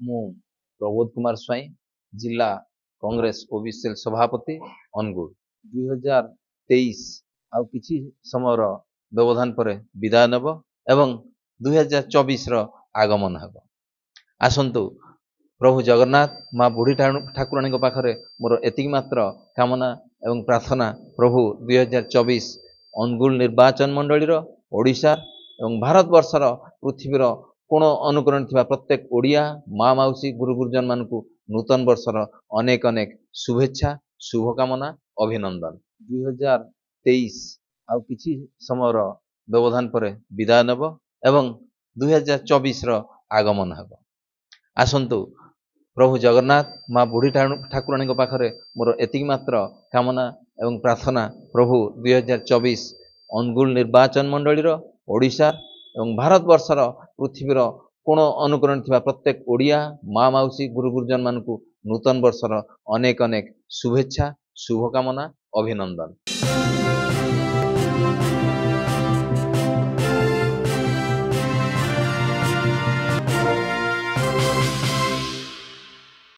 ମୁଁ ପ୍ରବୋଧ କୁମାର ସ୍ୱାଇଁ, ଜିଲ୍ଲା କଂଗ୍ରେସ ଓବିସିଏଲ୍ ସଭାପତି ଅନୁଗୁଳ। 2023 ଆଉ କିଛି ସମୟର ବ୍ୟବଧାନ ପରେ ବିଦାୟ ନେବ ଏବଂ 2024ର ଆଗମନ ହେବ। ଆସନ୍ତୁ ପ୍ରଭୁ ଜଗନ୍ନାଥ ମା ବୁଢ଼ୀ ଠାକୁରାଣୀଙ୍କ ପାଖରେ ମୋର ଏତିକି ମାତ୍ର କାମନା ଏବଂ ପ୍ରାର୍ଥନା, ପ୍ରଭୁ 2024 ଅନୁଗୁଳ ନିର୍ବାଚନ ମଣ୍ଡଳୀର, ଓଡ଼ିଶା ଏବଂ ଭାରତବର୍ଷର, ପୃଥିବୀର କୋଣ ଅନୁକୋଣରେ ଥିବା ପ୍ରତ୍ୟେକ ଓଡ଼ିଆ ମା ମାଉସୀ ଗୁରୁ ଗୁରୁଜନ ମାନଙ୍କୁ ନୂତନ ବର୍ଷର ଅନେକ ଅନେକ ଶୁଭେଚ୍ଛା, ଶୁଭକାମନା, ଅଭିନନ୍ଦନ। 2023 ଆଉ କିଛି ସମୟର ବ୍ୟବଧାନ ପରେ ବିଦାୟ ନେବ ଏବଂ 2024ର ଆଗମନ ହେବ। ଆସନ୍ତୁ ପ୍ରଭୁ ଜଗନ୍ନାଥ ମା ବୁଢ଼ୀ ଠାକୁରାଣୀଙ୍କ ପାଖରେ ମୋର ଏତିକି ମାତ୍ର କାମନା ଏବଂ ପ୍ରାର୍ଥନା, ପ୍ରଭୁ 2024 ଅନୁଗୁଳ ନିର୍ବାଚନ ମଣ୍ଡଳୀର, ଓଡ଼ିଶା ଏବଂ ଭାରତବର୍ଷର, ପୃଥିବୀର କୋଣ ଅନୁକୋଣରେ ଥିବା ପ୍ରତ୍ୟେକ ଓଡ଼ିଆ ମା ମାଉସୀ ଗୁରୁ ଗୁରୁଜନ ମାନଙ୍କୁ ନୂତନ ବର୍ଷର ଅନେକ ଅନେକ ଶୁଭେଚ୍ଛା, ଶୁଭକାମନା, ଅଭିନନ୍ଦନ।